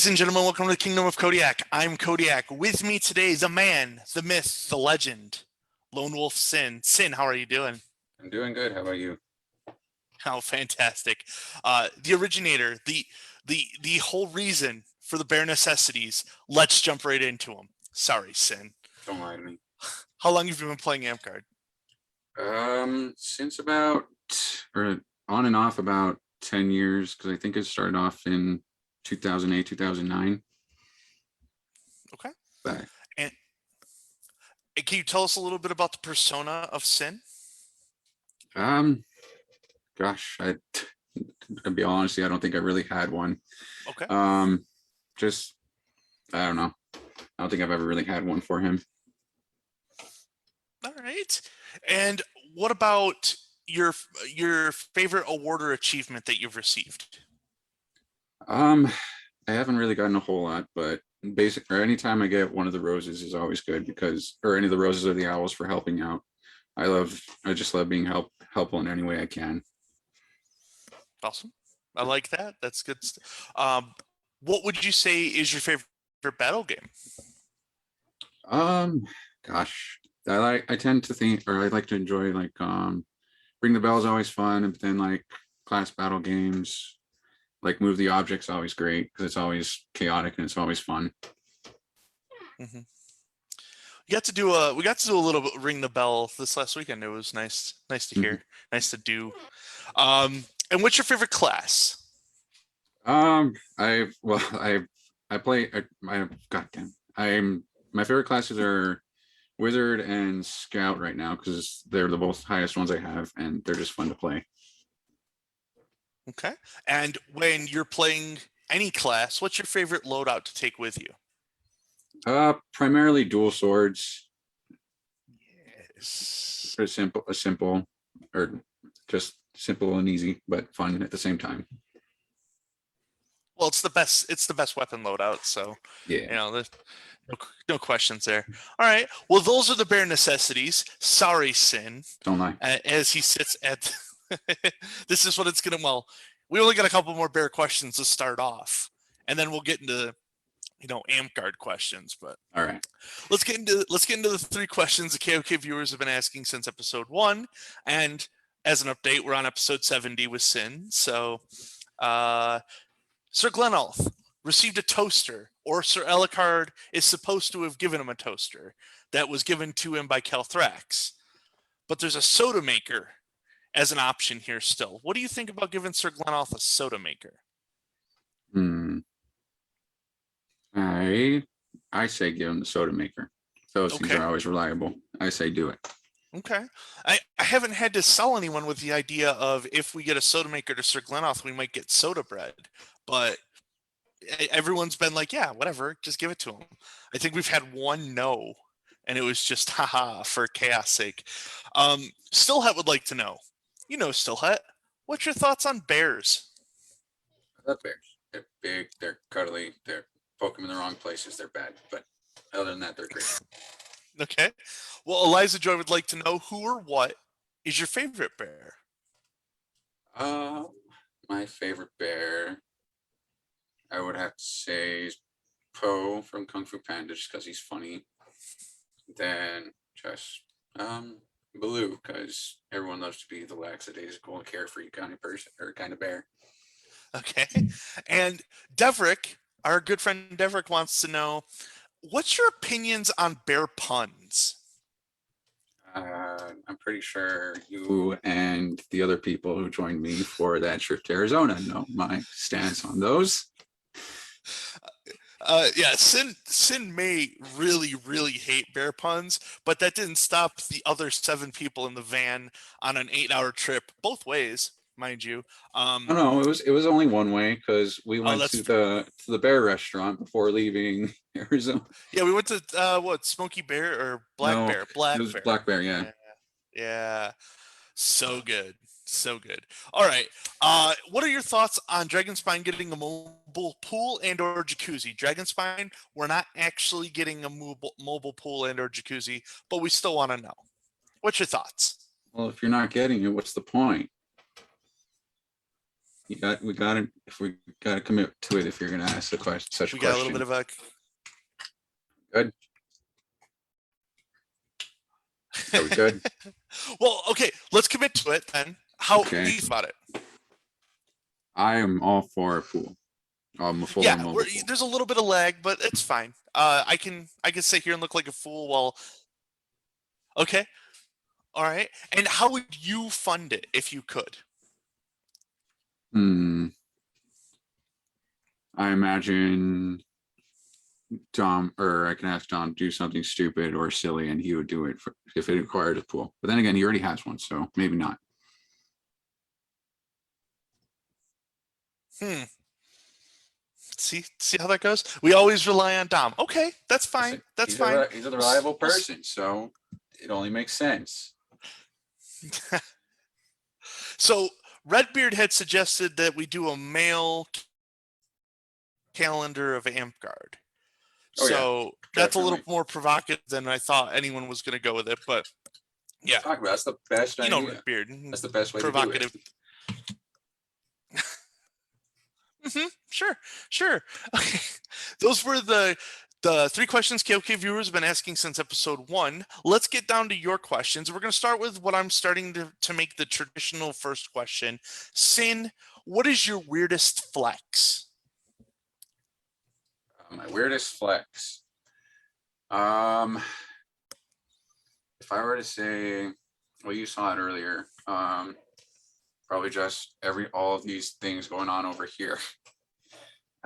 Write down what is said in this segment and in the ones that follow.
Ladies and gentlemen, welcome to the Kingdom of Kodiak. I'm Kodiak. With me today is the man, the myth, the legend, Lone Wolf Sin. Sin, how are you doing? I'm doing good. How about you? Oh, fantastic. The originator, the whole reason for the bare necessities. Let's jump right into them. Sorry, Sin. Don't lie to me. How long have you been playing Amcard? Since about or on and off about 10 years, because I think it started off in 2008, 2009. Okay. Back. And can you tell us a little bit about the persona of Sin? Gosh, to be honest, I don't think I really had one. Okay. Just I don't know. I don't think I've ever really had one for him. All right. And what about your favorite award or achievement that you've received? I haven't really gotten a whole lot, but anytime I get one of the roses is always good or any of the roses or the owls for helping out. I just love being helpful in any way I can. Awesome. I like that. That's good. What would you say is your favorite battle game? Gosh, I tend to think, or I like to enjoy Ring the Bell is always fun, and then like class battle games, like Move the Object's always great because it's always chaotic and it's always fun. Mm-hmm. We got to do a little bit Ring the Bell this last weekend. It was nice to hear, nice to do. And what's your favorite class? My favorite classes are Wizard and Scout right now because they're the both highest ones I have, and they're just fun to play. Okay. And when you're playing any class, what's your favorite loadout to take with you? Primarily dual swords. Yes. Simple, or just simple and easy, but fun at the same time. Well, it's the best weapon loadout, so yeah, there's no questions there. All right. Well, those are the bare necessities. Sorry, Sin. Don't lie. As he sits at this is what it's gonna. Well, we only got a couple more bare questions to start off, and then we'll get into Amcard questions. But all right, let's get into the three questions the KOK viewers have been asking since episode 1, and as an update, we're on episode 70 with Sin. So, Sir Glenulf received a toaster, or Sir Alucard is supposed to have given him a toaster that was given to him by Calthrax. But there's a soda maker as an option here still. What do you think about giving Sir Glenulf a soda maker? I say give him the soda maker. Those things are always reliable. I say do it. Okay. I haven't had to sell anyone with the idea of if we get a soda maker to Sir Glenulf, we might get soda bread. But everyone's been like, yeah, whatever, just give it to him. I think we've had one no, and it was just haha for chaos sake. Stillhat would like to know, Stillhat, what's your thoughts on bears? I love bears. They're big, they're cuddly, they're poke them in the wrong places, they're bad. But other than that, they're great. Okay. Well, Eliza Joy would like to know who or what is your favorite bear? My favorite bear, I would have to say Po from Kung Fu Panda, just because he's funny. Then just Baloo, because everyone loves to be the lackadaisical, carefree kind of person or kind of bear. Okay. And Devrick, our good friend Devrick, wants to know, what's your opinions on bear puns? I'm pretty sure you and the other people who joined me for that trip to Arizona know my stance on those. Yeah, Sin may really, really hate bear puns, but that didn't stop the other 7 people in the van on an 8-hour trip, both ways, mind you. No, it was only one way because we went to the bear restaurant before leaving Arizona. Yeah, we went to what, Smoky Bear or Black Bear? It was Black Bear, yeah. Yeah. So good. So good. All right. What are your thoughts on Dragonspine getting a mobile pool and or jacuzzi? Dragonspine, we're not actually getting a mobile pool and or jacuzzi, but we still want to know. What's your thoughts? Well, if you're not getting it, what's the point? we got it. If we got to commit to it, if you're gonna ask the question, such a We got a little question. bit of a. Good. Are we good? Well, okay, let's commit to it then. How Okay. do you think about it? I am all for a pool. A full Yeah, on mobile pool. there's a little bit of lag, but it's fine. I can sit here and look like a fool while. Okay, all right. And how would you fund it if you could? I imagine Dom, or I can ask Dom to do something stupid or silly, and he would do it if it required a pool. But then again, he already has one, so maybe not. See how that goes? We always rely on Dom. Okay, that's fine. That's fine. He's a reliable person, so it only makes sense. So Redbeard had suggested that we do a male calendar of Amtgard. Oh, So yeah, that's a little definitely. more provocative than I thought anyone was going to go with it. But yeah, Talk about that's the best you idea. know, Redbeard. That's the best way provocative. to do it. Sure. Okay. Those were the 3 questions KOK viewers have been asking since episode 1. Let's get down to your questions. We're going to start with what I'm starting to make the traditional first question. Sin, what is your weirdest flex? My weirdest flex. If I were to say, well, you saw it earlier. Probably just all of these things going on over here.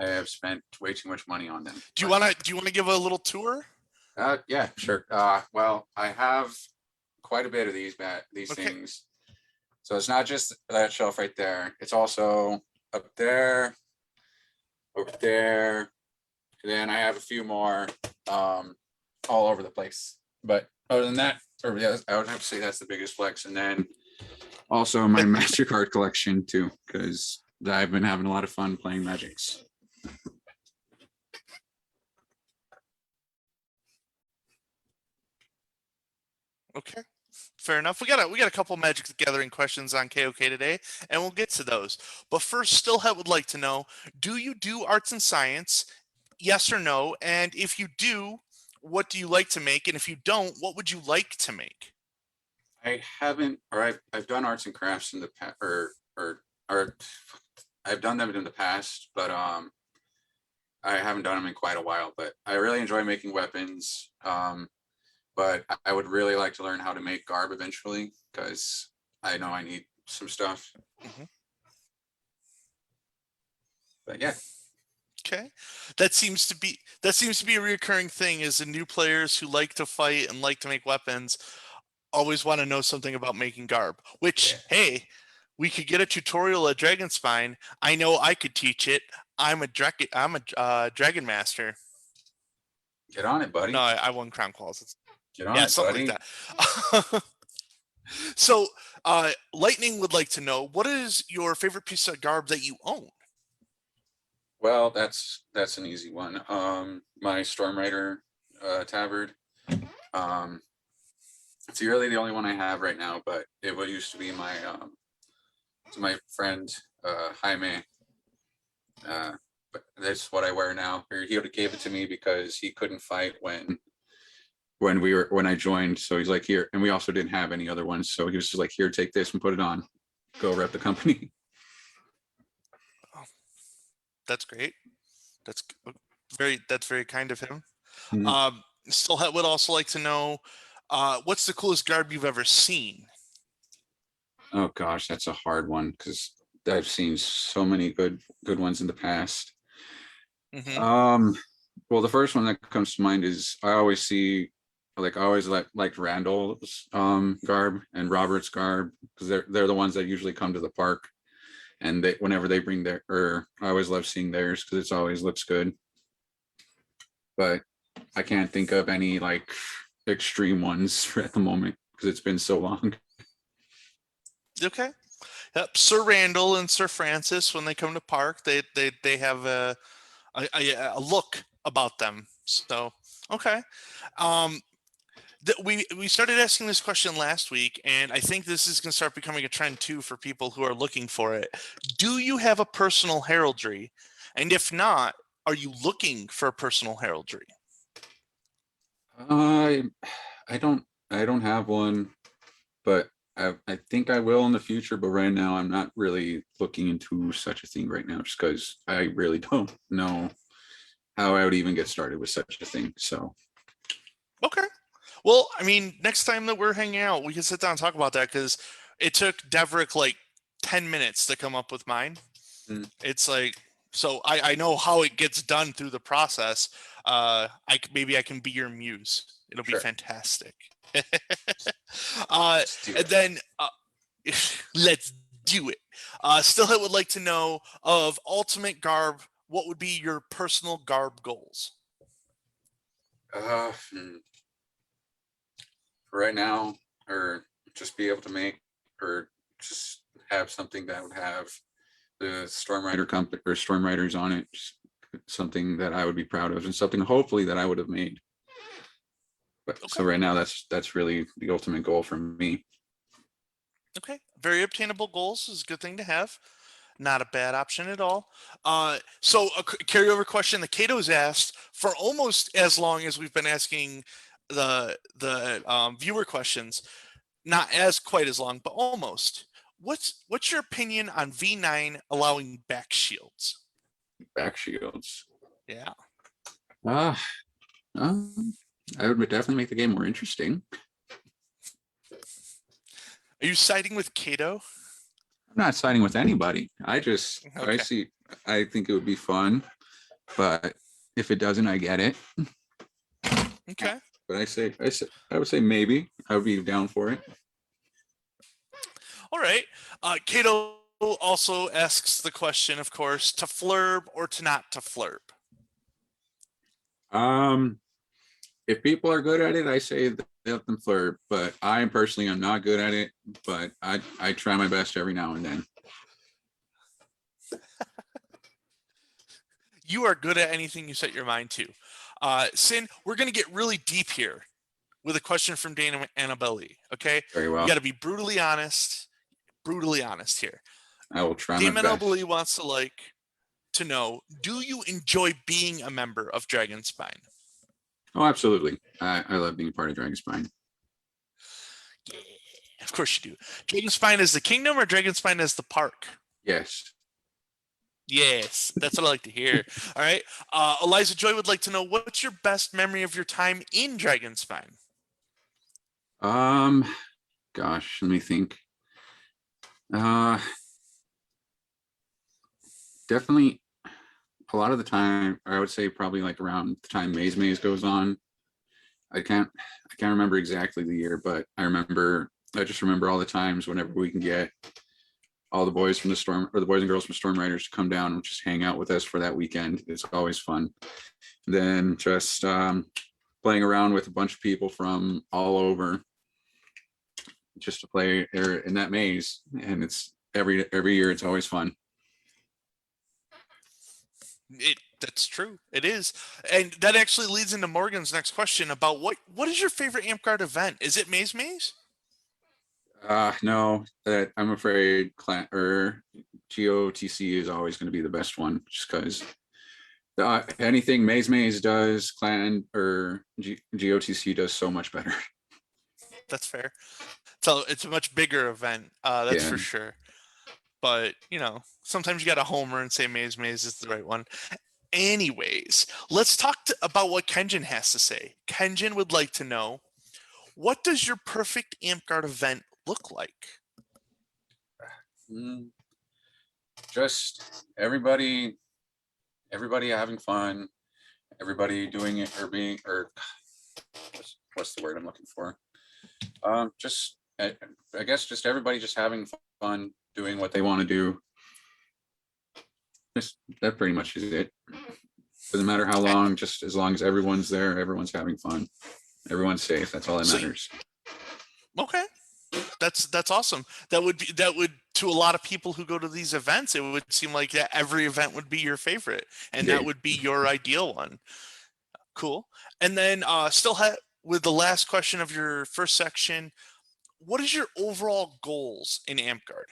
I have spent way too much money on them. Do you want to give a little tour? Yeah, sure. Well, I have quite a bit of these things. So it's not just that shelf right there. It's also up there, over there. And then I have a few more all over the place. But other than that, I would have to say that's the biggest flex. And then also my MasterCard collection too, because I've been having a lot of fun playing Magics. Okay, fair enough. We got a couple Magic the Gathering questions on KOK today, and we'll get to those. But first, Stillhead would like to know: do you do arts and science? Yes or no? And if you do, what do you like to make? And if you don't, what would you like to make? I haven't, or I've done arts and crafts in the past, or I've done them in the past, but I haven't done them in quite a while. But I really enjoy making weapons. But I would really like to learn how to make garb eventually, because I know I need some stuff. But yeah. Okay, that seems to be a recurring thing. Is the new players who like to fight and like to make weapons always want to know something about making garb. Which, hey, we could get a tutorial at Dragonspine. I know I could teach it. I'm a dragon master. Get on it, buddy. No, I won crown calls. Get on it, something buddy. like that. So, Lightning would like to know, what is your favorite piece of garb that you own? Well, that's an easy one. My Stormrider tabard. It's really the only one I have right now, but it used to be my friend Jaime. But that's what I wear now. He gave it to me because he couldn't fight when I joined. So he's like, here, and we also didn't have any other ones. So he was just like, here, take this and put it on. Go rep the company. Oh, that's great. That's very kind of him. Still would also like to know, what's the coolest garb you've ever seen? Oh gosh, that's a hard one because I've seen so many good ones in the past. Well, the first one that comes to mind is I always liked Randall's garb and Robert's garb, because they're the ones that usually come to the park, and whenever they bring I always love seeing theirs because it always looks good. But I can't think of any like extreme ones at the moment because it's been so long. Okay. Yep. Sir Randall and Sir Francis, when they come to park, they have a look about them. So okay. We started asking this question last week, and I think this is going to start becoming a trend too for people who are looking for it. Do you have a personal heraldry? And if not, are you looking for a personal heraldry? I I don't have one, but I think I will in the future. But right now, I'm not really looking into such a thing right now, just because I really don't know how I would even get started with such a thing. So Okay. Well, I mean, next time that we're hanging out, we can sit down and talk about that because it took Deverick like 10 minutes to come up with mine. Mm. It's like, so I know how it gets done through the process. Maybe I can be your muse. It'll be Sure, fantastic. let's do And it. then let's do it. Stillhead would like to know of Ultimate Garb, what would be your personal garb goals? Uh, hmm, for right now, or just be able to make, or just have something that would have the Storm Rider company or Storm Riders on it. Just something that I would be proud of, and something hopefully that I would have made. But Okay. so right now, that's really the ultimate goal for me. Okay. Very obtainable goals is a good thing to have. Not a bad option at all. So a carryover question that Cato's asked for almost as long as we've been asking the viewer questions. Not as quite as long, but almost. What's your opinion on V9 allowing back shields? Back shields. Yeah. Ah, I would definitely make the game more interesting. Are you siding with Cato? I'm not siding with anybody. Okay. I think it would be fun, but if it doesn't, I get it. Okay. But I would say maybe I would be down for it. All right. Cato also asks the question, of course, to flurb or to not to flurb. Um, if people are good at it, I say let them flirt. But I personally am not good at it. But I try my best every now and then. You are good at anything you set your mind to. Sin, we're going to get really deep here with a question from Dana Annabelli. Okay. Very You well. got to be brutally honest here. I will try my Damon best. Annabelli wants to know, do you enjoy being a member of Dragon Spine? Oh, absolutely. I love being part of Dragon Spine. Yeah, of course you do. Dragon Spine is the kingdom or Dragon Spine is the park? Yes. Yes, that's what I like to hear. All right. Eliza Joy would like to know, what's your best memory of your time in Dragon Spine? Um, gosh, let me think. Uh, definitely a lot of the time, I would say probably like around the time Maze goes on. I can't remember exactly the year, but I just remember all the times whenever we can get all the boys from the Storm or the boys and girls from Storm Riders to come down and just hang out with us for that weekend. It's always fun. Then just playing around with a bunch of people from all over just to play in that maze. And it's every year it's always fun. That's true. It is. And that actually leads into Morgan's next question about what is your favorite Amp event? Is it Maze Maze? No, that I'm afraid clan or GOTC is always going to be the best one, just because anything Maze does, clan or GOTC does so much better. That's fair. So it's a much bigger event. That's Yeah. for sure. But sometimes you got to homer and say Maze Maze is the right one. Anyways, let's talk about what Kenjin has to say. Kenjin would like to know, what does your perfect Amp event look like? Just everybody having fun, everybody doing it or being or what's the word I'm looking for? Just I guess just everybody just having fun doing what they want to do. Just that pretty much is it. Doesn't matter how long, just as long as everyone's there, everyone's having fun, everyone's safe. That's all that matters. Okay, that's awesome. That would to a lot of people who go to these events, it would seem like that every event would be your favorite, and Yeah. that would be your ideal one. Cool. And then with the last question of your first section, what is your overall goals in Amtgard?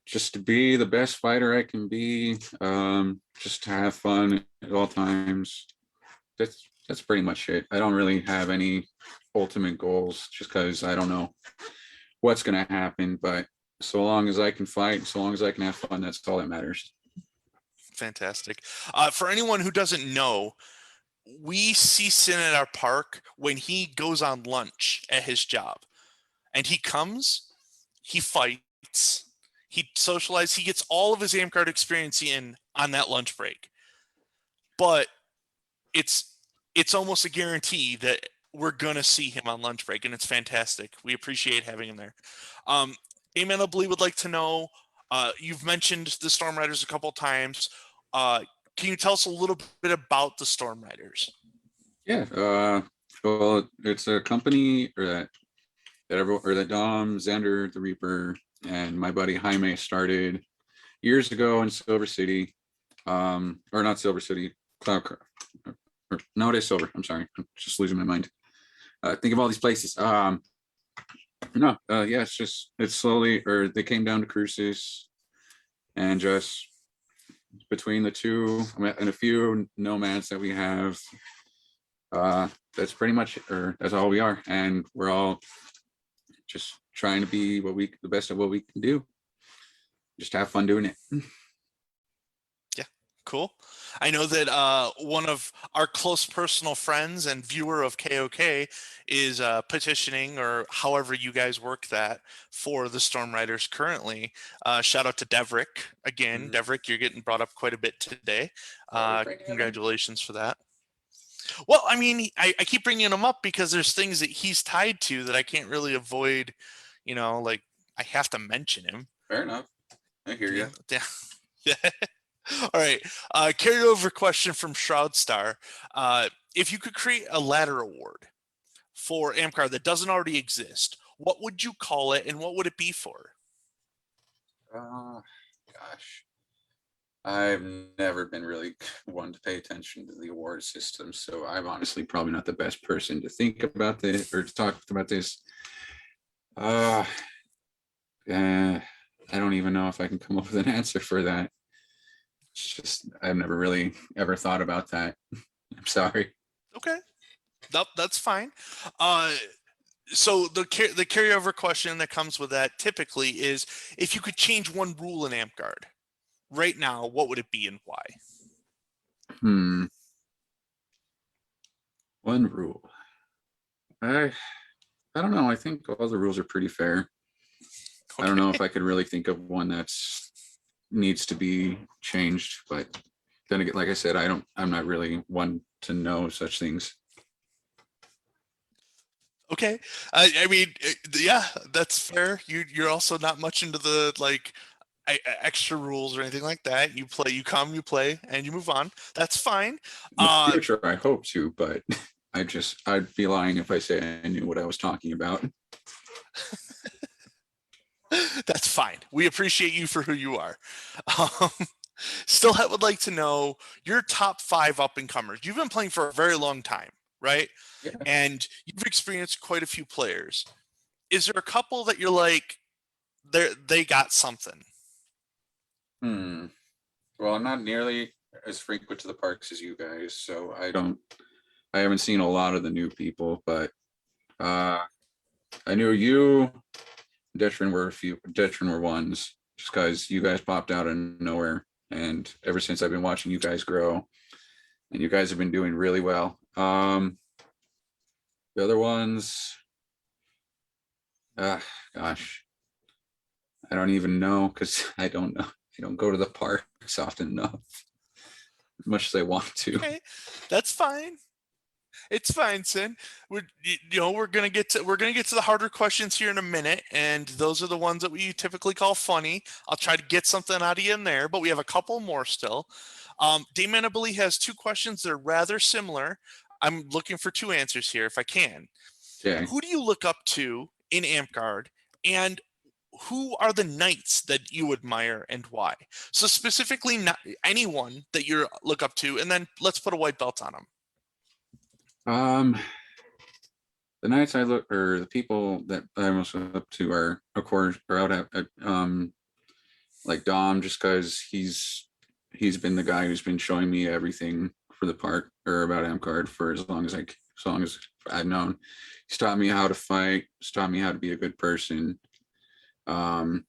Just to be the best fighter I can be, just to have fun at all times. That's pretty much it. I don't really have any ultimate goals just because I don't know what's gonna happen, but so long as I can fight, so long as I can have fun, that's all that matters. Fantastic. For anyone who doesn't know, we see Sin at our park when he goes on lunch at his job. And he comes, he fights, he socializes, he gets all of his Amtgard experience in on that lunch break. But it's almost a guarantee that we're gonna see him on lunch break, and it's fantastic. We appreciate having him there. Amen, I believe would like to know. You've mentioned the Storm Riders a couple times. Can you tell us a little bit about the Storm Riders? Yeah, well, it's a company that Dom, Xander the Reaper, and my buddy Jaime started years ago in Silver City, or not Silver City, Cloud, or nowadays Silver. I'm sorry, I'm just losing my mind. Think of all these places. No, yeah, it's slowly, or they came down to Cruces, and just between the two and a few nomads that we have, that's pretty much, or that's all we are, and we're all just trying to be the best at what we can do. Just have fun doing it. Yeah, cool. I know that one of our close personal friends and viewer of KOK is petitioning, or however you guys work that, for the Storm Riders currently. Shout out to Devrick again. Devrick, you're getting brought up quite a bit today. Congratulations for that. Well, I mean, I keep bringing him up because there's things that he's tied to that I can't really avoid. Like I have to mention him. Fair enough. I hear you. Yeah. Yeah. All right. Carryover question from Shroudstar. If you could create a ladder award for Amtgard that doesn't already exist, what would you call it and what would it be for? Gosh. I've never been really one to pay attention to the award system, so I'm honestly probably not the best person to think about this or to talk about this. I don't even know if I can come up with an answer for that. It's just I've never really ever thought about that. I'm sorry. Okay, that's fine. So the carryover question that comes with that typically is, if you could change one rule in Amtgard right now, what would it be and why? One rule. I don't know. I think all the rules are pretty fair. Okay. I don't know if I could really think of one that's needs to be changed, but then again, like I said, I'm not really one to know such things. Okay. I mean, yeah, that's fair. You're also not much into the extra rules or anything like that. You play, you come, you play, and you move on. That's fine. In the future, I hope to, but I'd be lying if I say I knew what I was talking about. That's fine. We appreciate you for who you are. Still would like to know your top 5 up-and-comers. You've been playing for a very long time, right? Yeah. And you've experienced quite a few players. Is there a couple that you're like, they got something? Well, I'm not nearly as frequent to the parks as you guys, so I haven't seen a lot of the new people, but I knew you, Detrin were ones, just because you guys popped out of nowhere, and ever since I've been watching you guys grow, and you guys have been doing really well. The other ones, gosh, I don't even know, because I don't know. I don't go to the parks often enough, as much as I want to. Okay, that's fine. It's fine, Sin. We're gonna get to the harder questions here in a minute, and those are the ones that we typically call funny. I'll try to get something out of you in there, but we have a couple more still. Dame Annabelle has 2 questions that are rather similar. I'm looking for 2 answers here if I can. Okay. Who do you look up to in Amtgard, and who are the knights that you admire and why? So specifically, not anyone that you look up to, and then let's put a white belt on them. Um, the nights I look, or the people that I most look up to are, of course, are out at like Dom, just because he's been the guy who's been showing me everything for the park or about Amcard for as long as I've known. He's taught me how to fight. He's taught me how to be a good person. Um,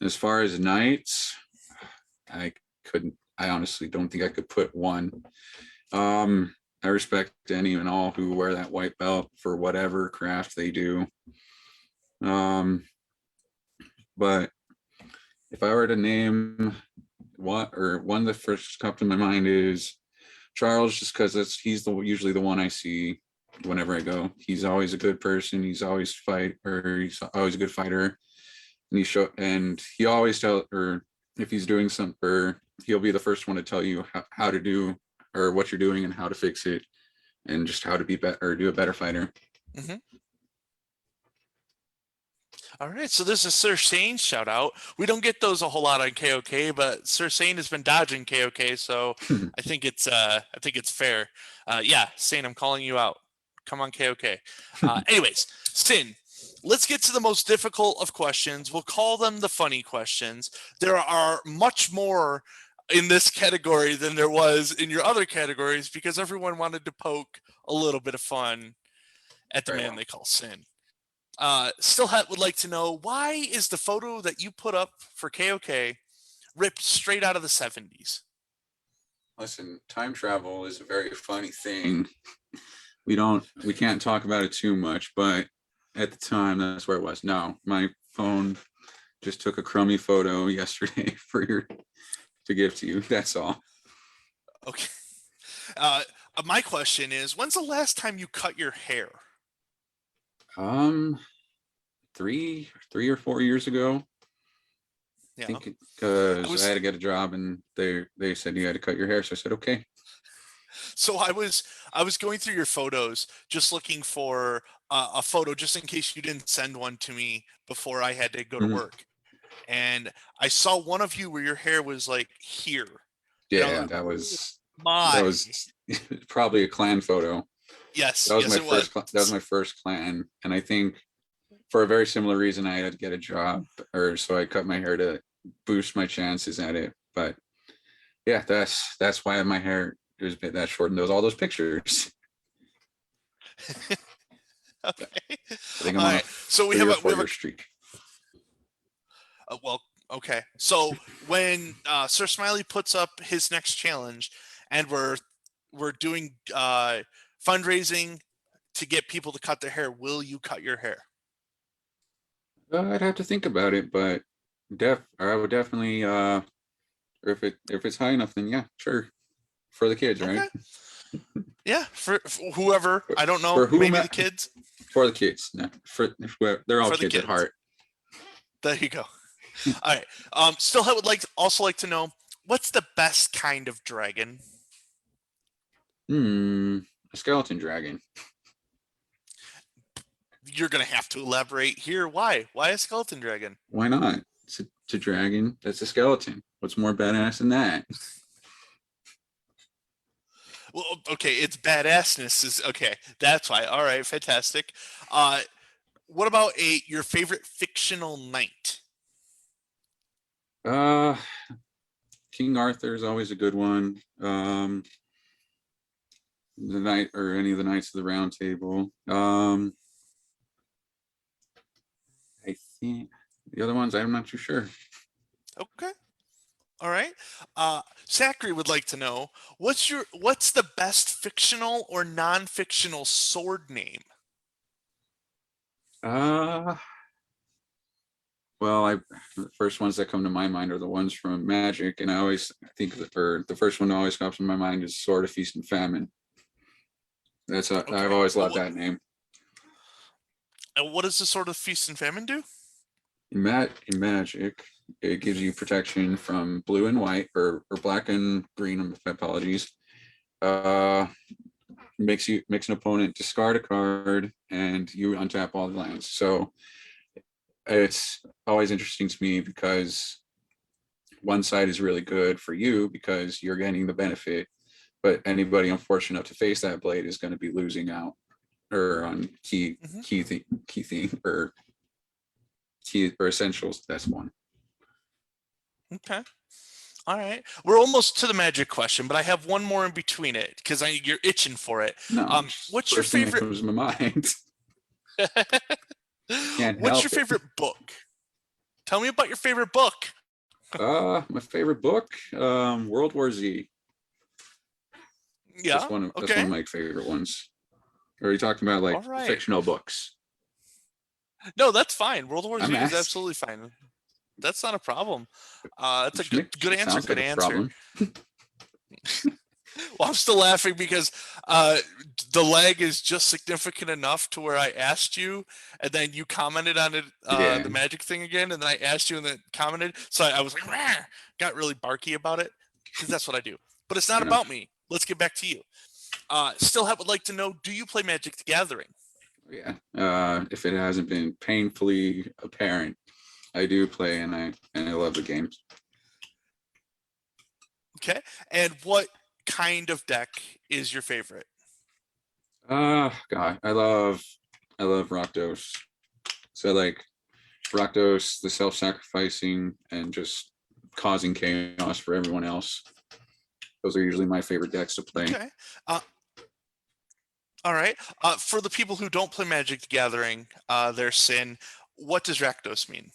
as far as nights, I couldn't. I honestly don't think I could put one. I respect any and all who wear that white belt for whatever craft they do. Um, but if I were to name one that first comes to my mind is Charles, just because usually the one I see whenever I go. He's always a good person. He's always he's always a good fighter. And he always tell, or if he's doing something, or he'll be the first one to tell you how to do or what you're doing and how to fix it, and just how to be better or do a better fighter. Mm-hmm. All right, so this is Sir Sane shout out. We don't get those a whole lot on KOK, but Sir Sane has been dodging KOK, so I think it's fair. Yeah, Sane, I'm calling you out. Come on, KOK. Anyways, Sin, let's get to the most difficult of questions. We'll call them the funny questions. There are much more in this category than there was in your other categories because everyone wanted to poke a little bit of fun at the man they call Sin. Stillhat would like to know, why is the photo that you put up for KOK ripped straight out of the 70s? Listen, time travel is a very funny thing. We can't talk about it too much, but at the time, that's where it was. No, my phone just took a crummy photo yesterday to give to you. That's all. Okay. My question is, when's the last time you cut your hair? 3 or 4 years ago. Yeah. I think because I had to get a job and they said you had to cut your hair, so I said okay. So I was going through your photos, just looking for a photo, just in case you didn't send one to me before I had to go to work, and I saw one of you where your hair was like here. Yeah, that was probably a clan photo. Yes, that was yes, that was my first clan, and I think for a very similar reason I had to get a job, or so I cut my hair to boost my chances at it. But yeah, that's why my hair was that short in all those pictures. Okay. I think I'm on a so we have a 4-year streak. Well, okay. So when Sir Smiley puts up his next challenge, and we're doing fundraising to get people to cut their hair, will you cut your hair? I'd have to think about it, but I would definitely. Or if it's high enough, then yeah, sure, for the kids, right? Yeah, for whoever, I don't know, maybe the kids. For the kids, no, they're all for kids at heart. There you go. All right. Still, I would also like to know, what's the best kind of dragon? A skeleton dragon. You're gonna have to elaborate here. Why? Why a skeleton dragon? Why not? It's a dragon. That's a skeleton. What's more badass than that? Well, okay, it's badassness is okay. That's why. All right, fantastic. What about your favorite fictional knight? King Arthur is always a good one. The knight or any of the Knights of the Round Table. I think the other ones I'm not too sure. Okay. All right. Zachary would like to know, what's the best fictional or non-fictional sword name? Well, the first ones that come to my mind are the ones from Magic, and I think the first one that always comes to my mind is Sword of Feast and Famine. I've always loved that name. And what does the Sword of Feast and Famine do? In Magic, it gives you protection from blue and white, or black and green. Apologies. Makes an opponent discard a card, and you untap all the lands. So it's always interesting to me because one side is really good for you because you're getting the benefit but anybody unfortunate enough to face that blade is going to be losing out or on Mhm. key theme or key or essentials. That's one. Okay. All right. We're almost to the magic question, but I have one more in between it because you're itching for it. No, What's your first thing that favorite? comes to my mind. Can't What's your help it. favorite book? Tell me about your favorite book. My favorite book, World War Z. Yeah. That's one Okay. of my favorite ones. Or are you talking about like All right. fictional books? No, that's fine. World War I'm Z is asking. absolutely fine. That's not a problem. That's a good It answer. sounds Good like a answer. problem. Well, I'm still laughing because uh, the lag is just significant enough to where I asked you, and then you commented on it, Yeah, the magic thing again, and then I asked you, and then commented. So I was like, "Rah!" Got really barky about it because that's what I do. But it's not fair about enough. me. Let's get back to you. Still, would like to know: do you play Magic the Gathering? Yeah. If it hasn't been painfully apparent, I do play and I love the games. Okay, and what kind of deck is your favorite? God, I love Rakdos. So like Rakdos, the self-sacrificing and just causing chaos for everyone else. Those are usually my favorite decks to play. Okay. Uh, all right. For the people who don't play Magic the Gathering, their sin. What does Rakdos mean?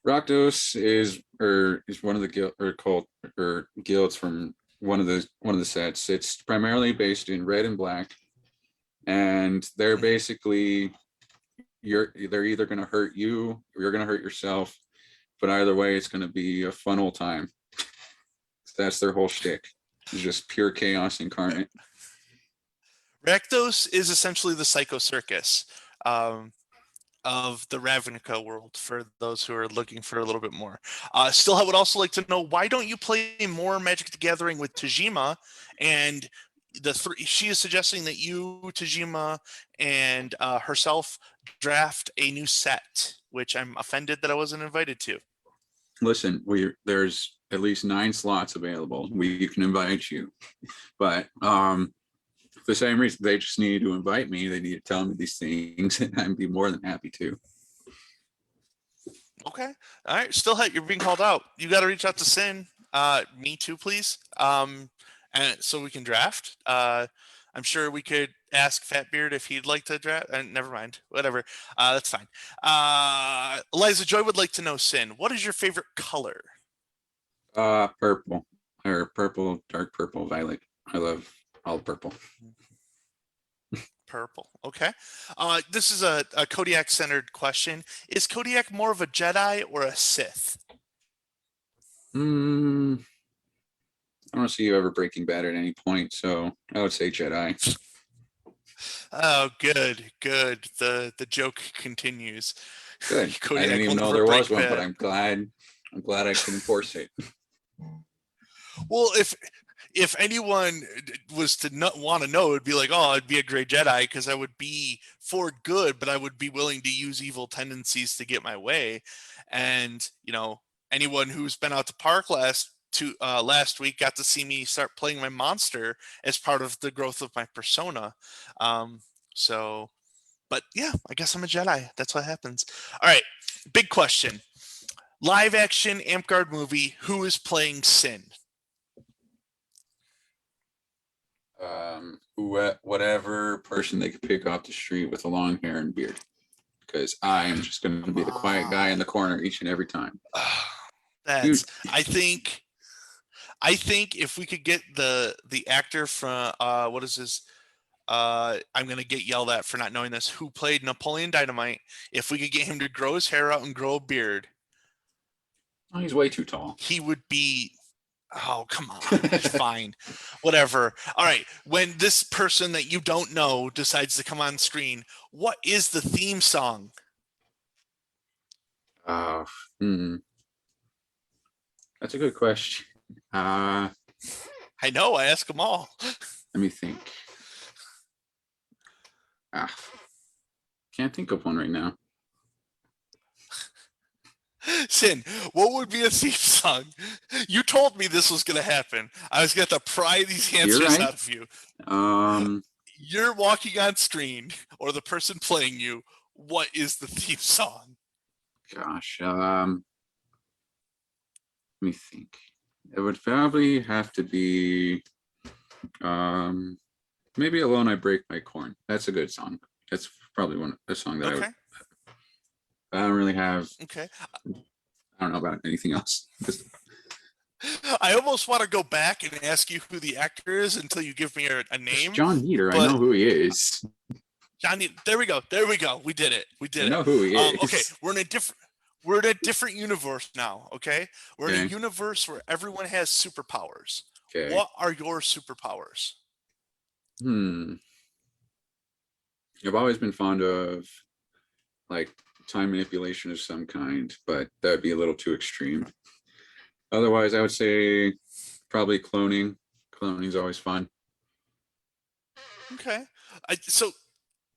Rakdos is one of the guild or called or guilds from one of the sets. It's primarily based in red and black, and they're Mhm. basically they're either going to hurt you or you're going to hurt yourself. But either way, it's going to be a fun old time. That's their whole shtick. It's just pure chaos incarnate. Rakdos is essentially the Psycho Circus um, of the Ravnica world. For those who are looking for a little bit more, still, I would also like to know why don't you play more Magic the Gathering with Tajima and the three? She is suggesting that you, Tajima, and herself draft a new set, which I'm offended that I wasn't invited to. Listen, there's at least 9 slots available. We can invite you, but for the same reason they just need to invite me. They need to tell me these things, and I'd be more than happy to. Okay. All right. Still, you're being called out. You got to reach out to Sin. Me too, please. And so we can draft. I'm sure we could ask Fatbeard if he'd like to draft. Never mind. Whatever. That's fine. Eliza Joy would like to know, Sin, what is your favorite color? Purple or purple, dark purple, violet. I love all purple. Purple. Okay. This is a Kodiak centered question. Is Kodiak more of a Jedi or a Sith? Mm, I don't see you ever Breaking Bad at any point, so I would say Jedi. Oh, good, good. The joke continues. Good. I didn't Kodiak will even know never there was break one, but bad. I'm glad. I'm glad I can enforce it. Well, if anyone was to not want to know, it'd be like, oh, I'd be a great Jedi because I would be for good, but I would be willing to use evil tendencies to get my way. And anyone who's been out to park last week got to see me start playing my monster as part of the growth of my persona. Um, so, but yeah, I guess I'm a Jedi. That's what happens. All right, big question: live action Amtgard movie. Who is playing Sin? Whatever person they could pick off the street with a long hair and beard, because I am just going to Come be the quiet guy in on. the corner each and every time. That's Dude, I think if we could get the actor from what is this? I'm gonna get yelled at for not knowing this. Who played Napoleon Dynamite? If we could get him to grow his hair out and grow a beard, oh, he's way too tall. he would be. Oh, come on. Fine. Whatever. All right. When this person that you don't know decides to come on screen, what is the theme song? Uh, hmm, that's a good question. Uh, I know. I ask them all. Let me think. Ah, can't think of one right now. Sin, what would be a theme song? song. You told me this was going to happen. I was going to pry these You're answers right. out of you. Um, You're walking on screen, or the person playing you. What is the theme song? gosh. Let me think. It would probably have to be maybe Alone I Break My Corn. That's a good song. That's probably a song that Okay. I don't really have. Okay. I don't know about anything else. I almost want to go back and ask you who the actor is until you give me a It's name. John Heater. I but- know who he is. Johnny, there we go. There we go. We did it. We I did know it. who he is. Okay, we're in a different universe now. Okay, we're in a Okay. universe where everyone has superpowers. Okay. What are your superpowers? I've always been fond of like time manipulation of some kind, but that'd be a little too extreme. Otherwise, I would say probably cloning. Cloning is always fun. Okay, so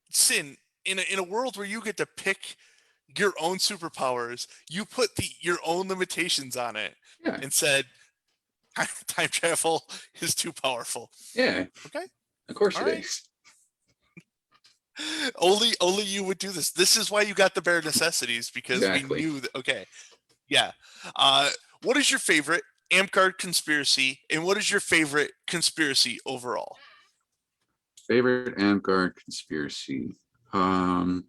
Sin, in a world where you get to pick your own superpowers, you put your own limitations on it Yeah. and said time travel is too powerful. Yeah. Okay. Of course All it right. is. Only you would do this. This is why you got the bare necessities, because Exactly. we knew that. Okay, yeah. What is your favorite Amcard conspiracy, and what is your favorite conspiracy overall? Favorite Amgard conspiracy. I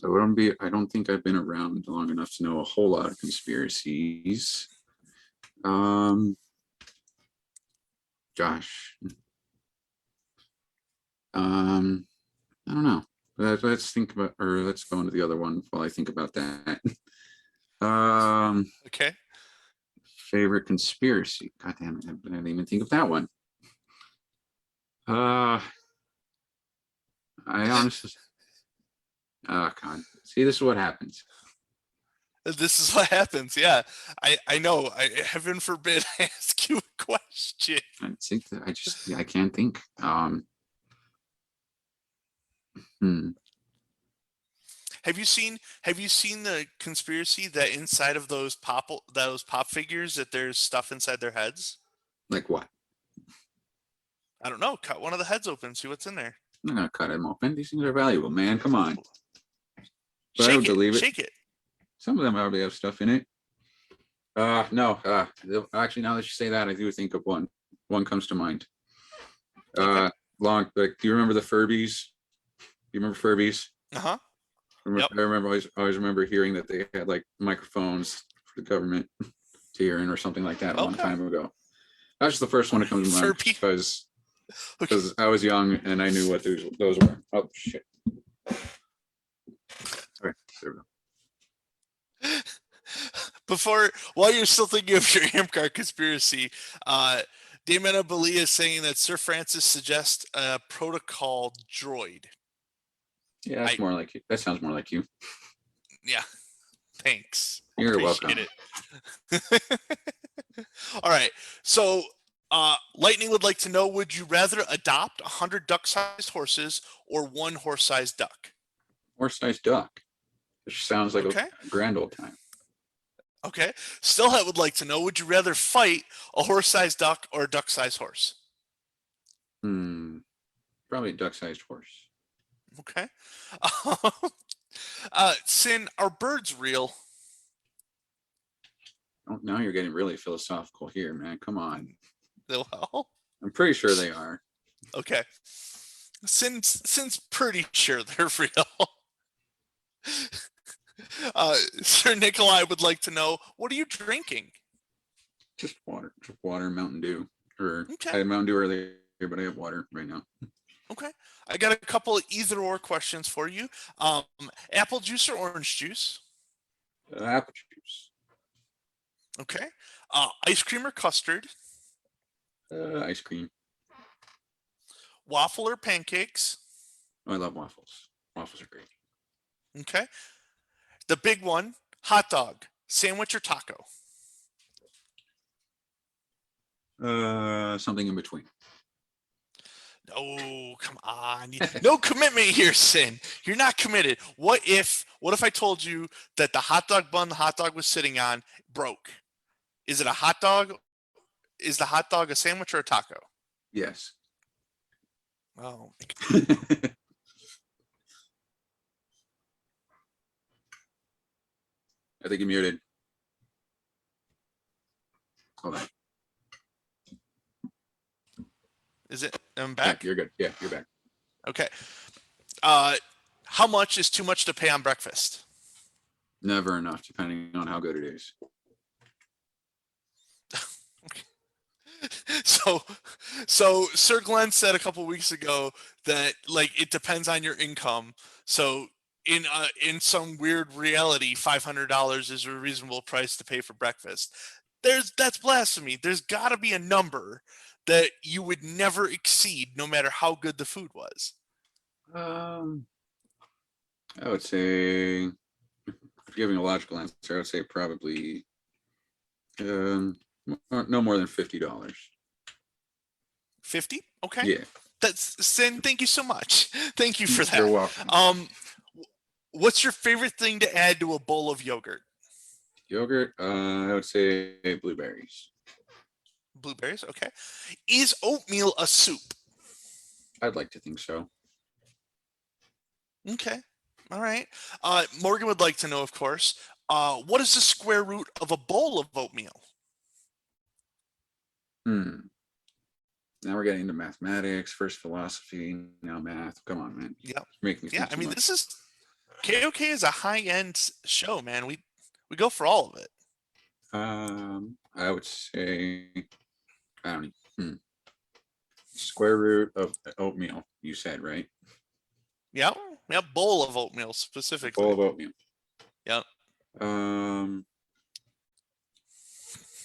don't think I've been around long enough to know a whole lot of conspiracies. Gosh. I don't know. Let's think about, or let's go into the other one while I think about that. Okay. Favorite conspiracy. God damn it, I didn't even think of that one. I honestly, oh God. See, this is what happens. This is what happens. Yeah, I know. Heaven forbid I ask you a question. I think that I can't think. Have you seen the conspiracy that inside of those pop figures that there's stuff inside their heads? Like what? I don't know. Cut one of the heads open, see what's in there. I'm not gonna cut them open. These things are valuable, man. Come on. But I Shake would it. believe it. Shake it. Some of them probably have stuff in it. No. Actually, now that you say that, I do think of one. One comes to mind. Okay. Like, do you remember the Furbies? You remember Furbies? Uh-huh. I remember always remember hearing that they had like microphones for the government to hear in or something like that a long Okay. time ago. That's just the first one that comes to mind Furby. because I was young and I knew what those were. Oh shit. All right, there we go. While you're still thinking of your Amcar conspiracy, Damon Balia is saying that Sir Francis suggests a protocol droid. Yeah, that's more like you. That sounds more like you. Yeah, thanks. You're Appreciate it. All right, so Lightning would like to know: would you rather adopt 100 duck-sized horses or one horse-sized duck? Horse-sized duck. Which sounds like Okay. a grand old time. Okay. Stillhead would like to know: would you rather fight a horse-sized duck or a duck-sized horse? Probably a duck-sized horse. Okay. Sin, are birds real? Oh, now you're getting really philosophical here, man. Come on. Well, I'm pretty sure they are. okay. Sin's pretty sure they're real. Sir Nikolai would like to know: what are you drinking? Just water. Just water and Mountain Dew. Or Okay. I had Mountain Dew earlier, but I have water right now. Okay. I got a couple of either-or questions for you. Apple juice or orange juice? Apple juice. Okay. Ice cream or custard? Ice cream. Waffle or pancakes? Oh, I love waffles. Waffles are great. Okay. The big one: hot dog, sandwich or taco? Something in between. Oh, come on. No commitment here, Sin. You're not committed. What if I told you that the hot dog bun the hot dog was sitting on broke? Is it a hot dog? Is the hot dog a sandwich or a taco? Yes. Oh, I think you're muted. Hold on. is it? I'm Yeah, back. you're good. Yeah, you're back. Okay. How much is too much to pay on breakfast? Never enough, depending on how good it is. So, so Sir Glenn said a couple weeks ago that like it depends on your income. So in some weird reality, $500 is a reasonable price to pay for breakfast. That's blasphemy. There's got to be a number that you would never exceed, no matter how good the food was. I would say, giving a logical answer, I would say probably no more than $50. 50? Okay. Yeah, That's Sin. Thank you so much. Thank you for that. you're welcome. What's your favorite thing to add to a bowl of yogurt? Yogurt, I would say blueberries. Blueberries. Okay. Is oatmeal a soup? I'd like to think so. Okay. All right. Morgan would like to know, of course, what is the square root of a bowl of oatmeal? Now we're getting into mathematics, first philosophy, now math. Come on, man. Yeah. Make me Yeah. think I too mean, much. this is KOK is a high-end show, man. We go for all of it. I would say, I don't know. Square root of oatmeal, you said, right? Yeah. Yeah. Bowl of oatmeal specifically. Bowl of oatmeal. Yeah.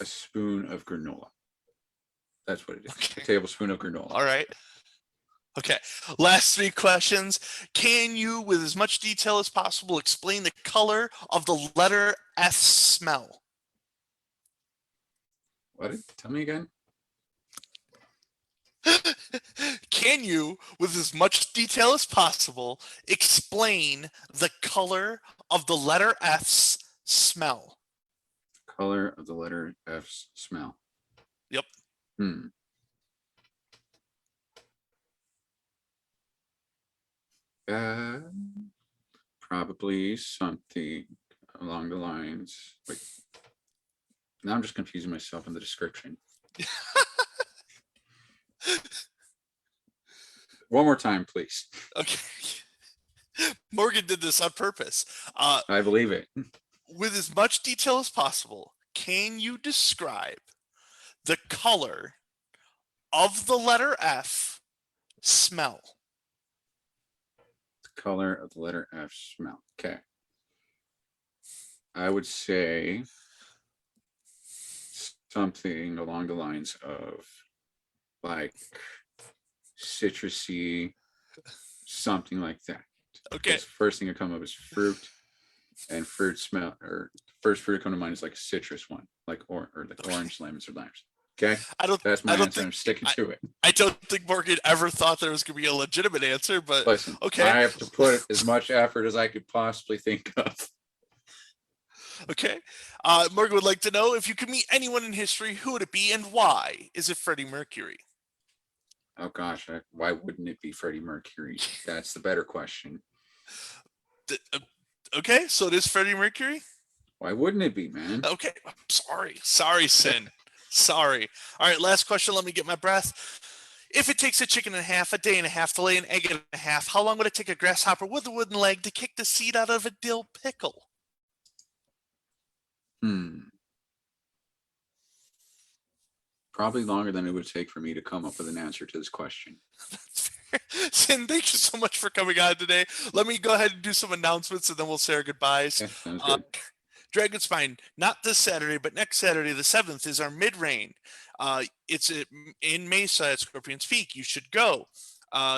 A spoon of granola. That's what it is. Okay. A tablespoon of granola. All right. Okay. Last three questions. Can you, with as much detail as possible, explain the color of the letter S smell? What? Tell me again. Can you, with as much detail as possible, explain the color of the letter F's smell? Color of the letter F's smell. Yep. Probably something along the lines. Wait. Now I'm just confusing myself in the description. One more time, please. Okay. Morgan did this on purpose. I believe it. With as much detail as possible, can you describe the color of the letter F smell? The color of the letter F smell. Okay. I would say something along the lines of like citrusy, something like that. Okay. Because first thing that come up is fruit, and fruit smell, or first fruit that come to mind is like a citrus one, like or like orange, lemons, or limes. Okay, that's my answer. I'm sticking to it. I don't think Morgan ever thought there was going to be a legitimate answer, but Listen, okay. I have to put as much effort as I could possibly think of. Okay. Morgan would like to know, if you could meet anyone in history, who would it be and why? Is it Freddie Mercury? Oh gosh, why wouldn't it be Freddie Mercury? That's the better question. Okay, so it is Freddie Mercury? Why wouldn't it be, man? Okay, I'm sorry, Sin. Sorry. All right, last question. Let me get my breath. If it takes a chicken and a half, a day and a half to lay an egg and a half, how long would it take a grasshopper with a wooden leg to kick the seed out of a dill pickle? Probably longer than it would take for me to come up with an answer to this question. That's fair. Sin, thank you so much for coming on today. Let me go ahead and do some announcements and then we'll say our goodbyes. Yeah, sounds good. Dragon Spine, not this Saturday, but next Saturday, the 7th, is our mid-rain. It's in Mesa at Scorpion's Peak. You should go.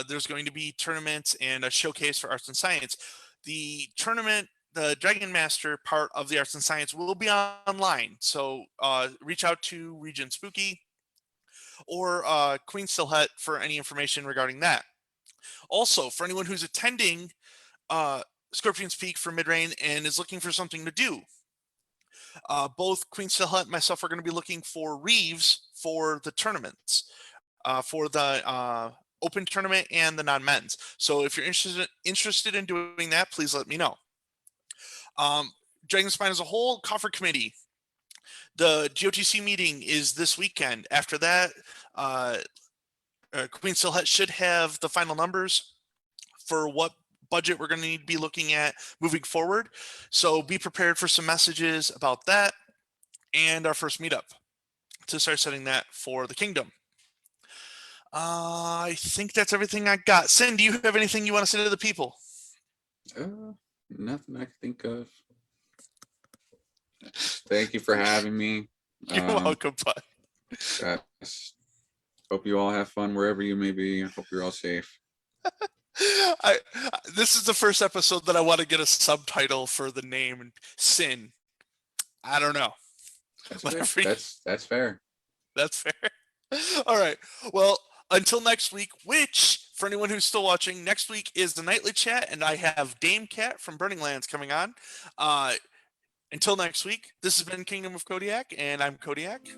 There's going to be tournaments and a showcase for arts and science. The tournament, the Dragon Master part of the arts and science, will be online. So reach out to Regent Spooky or Queen Stillhet for any information regarding that. Also, for anyone who's attending Scorpion's Peak for mid-rain and is looking for something to do, Both Queen Silhouette and myself are going to be looking for Reeves for the tournaments, for the open tournament and the non-men's. So if you're interested in doing that, please let me know. Dragon Spine as a whole, Coffer Committee. The GOTC meeting is this weekend. After that, Queen Silhouette should have the final numbers for what budget we're going to need to be looking at moving forward. So be prepared for some messages about that and our first meetup to start setting that for the kingdom. I think that's everything I got. Sin, do you have anything you want to say to the people? Nothing I can think of. Thank you for having me. You're welcome, bud. Hope you all have fun wherever you may be. I hope you're all safe. This is the first episode that I want to get a subtitle for the name Sin. I don't know. That's fair. That's fair. All right. Well, until next week, which for anyone who's still watching, next week is the nightly chat, and I have Dame Cat from Burning Lands coming on. Until next week, this has been Kingdom of Kodiak, and I'm Kodiak.